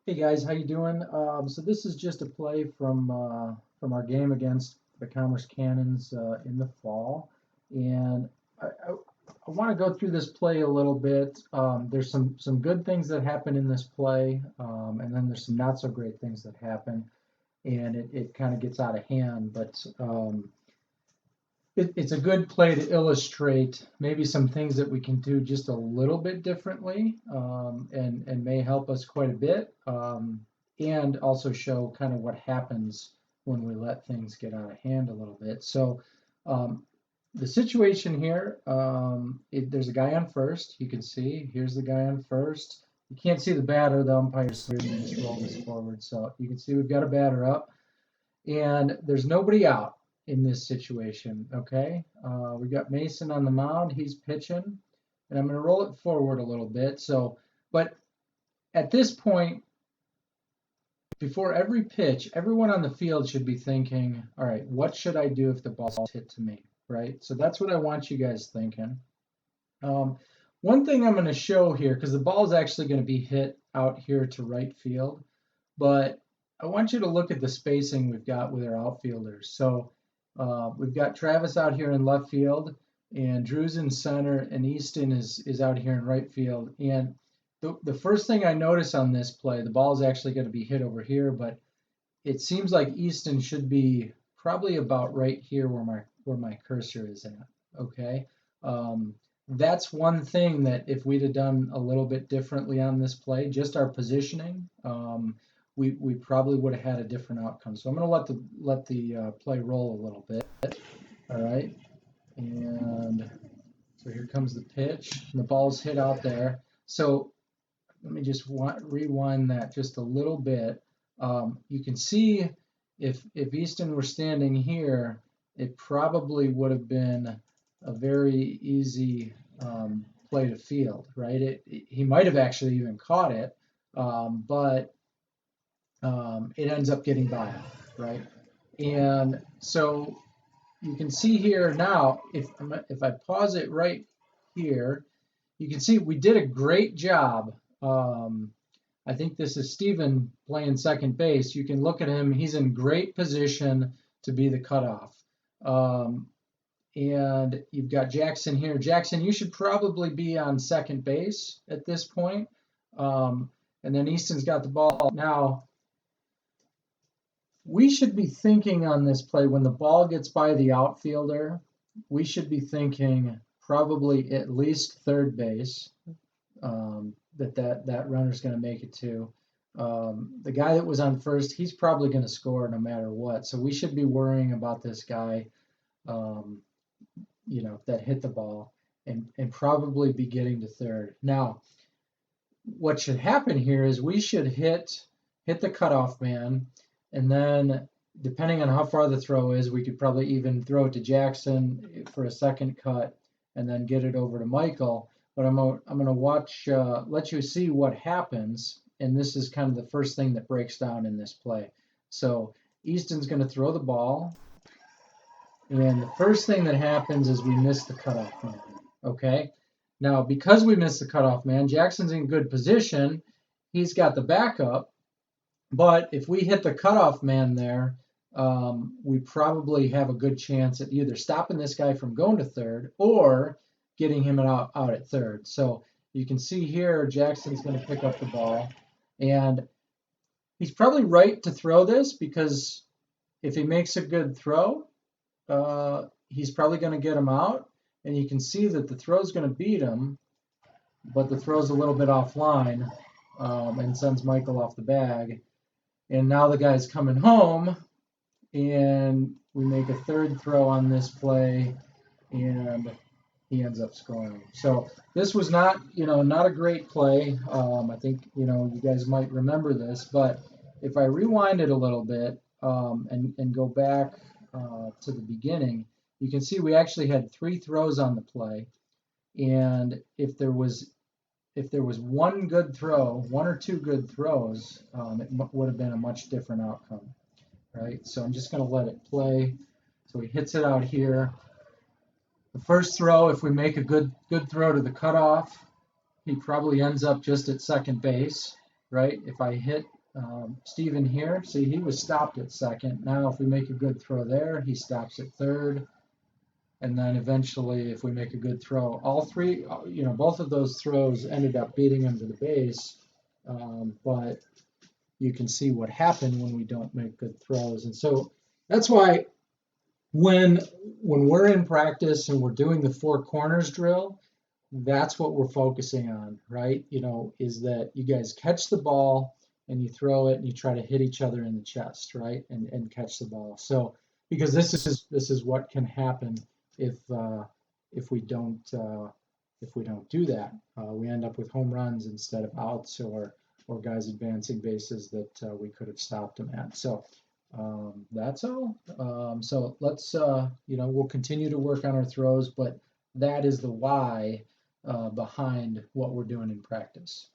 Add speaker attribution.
Speaker 1: Hey guys, how you doing? So this is just a play from our game against the Commerce Cannons in the fall, and I want to go through this play a little bit. There's some good things that happen in this play, and then there's some not so great things that happen, and it kind of gets out of hand. But it's a good play to illustrate maybe some things that we can do just a little bit differently, and may help us quite a bit, and also show kind of what happens when we let things get out of hand a little bit. So um, the situation here, there's a guy on first. You can see here's the guy on first. You can't see the batter. The umpire's here. You just roll this forward, so you can see we've got a batter up and there's nobody out in this situation. Okay, we got Mason on the mound. He's pitching, and I'm going to roll it forward a little bit. So, but at this point, before every pitch, everyone on the field should be thinking, all right, what should I do if the ball's hit to me? Right. So that's what I want you guys thinking. Um, One thing I'm going to show here, because the ball is actually going to be hit out here to right field, but I want you to look at the spacing we've got with our outfielders. So we've got Travis out here in left field, and Drew's in center, and Easton is out here in right field. And the first thing I notice on this play, the ball is actually going to be hit over here, but it seems like Easton should be probably about right here where my cursor is at. Okay. Um, that's one thing that if we'd have done a little bit differently on this play, just our positioning, we probably would have had a different outcome. So I'm going to let the play roll a little bit. All right, and so here comes the pitch, and the ball's hit out there. So let me just rewind that just a little bit. You can see if Easton were standing here, it probably would have been a very easy play to field, right? He might have actually even caught it, but it ends up getting by him, right? And so you can see here now, if I pause it right here, you can see we did a great job. I think this is Steven playing second base. You can look at him; he's in great position to be the cutoff. Um, and you've got Jackson here. Jackson, you should probably be on second base at this point. And then Easton's got the ball now. We should be thinking on this play when the ball gets by the outfielder, we should be thinking probably at least third base, that runner's going to make it to. The guy that was on first, he's probably going to score no matter what. So we should be worrying about this guy, um, that hit the ball and probably be getting to third. Now, what should happen here is we should hit the cutoff man, and then depending on how far the throw is, we could probably even throw it to Jackson for a second cut, and then get it over to Michael. But I'm gonna watch, let you see what happens, and this is kind of the first thing that breaks down in this play. So Easton's gonna throw the ball, and the first thing that happens is we miss the cutoff man. Okay. Now, because we missed the cutoff man, Jackson's in good position. He's got the backup. But if we hit the cutoff man there, we probably have a good chance at either stopping this guy from going to third or getting him out at third. So you can see here, Jackson's going to pick up the ball. And he's probably right to throw this because if he makes a good throw, he's probably going to get him out. And you can see that the throw's going to beat him, but the throw's a little bit offline, and sends Michael off the bag. And now the guy's coming home, and we make a third throw on this play, and he ends up scoring. So this was not a great play. I think you guys might remember this, but if I rewind it a little bit, and go back to the beginning, you can see we actually had 3 throws on the play, and if there was one good throw, 1 or 2 good throws, it would have been a much different outcome, right? So I'm just going to let it play. So he hits it out here. The first throw, if we make a good throw to the cutoff, he probably ends up just at second base, right? If I hit Steven here, see, he was stopped at second. Now, if we make a good throw there, he stops at third. And then eventually, if we make a good throw, all three, both of those throws ended up beating him to the base. But you can see what happened when we don't make good throws. And so that's why when we're in practice and we're doing the four corners drill, that's what we're focusing on, right? Is that you guys catch the ball and you throw it and you try to hit each other in the chest, right? And catch the ball. So because this is what can happen if we don't do that. We end up with home runs instead of outs, or guys advancing bases that we could have stopped them at. So that's all. So let's we'll continue to work on our throws, but that is the why behind what we're doing in practice.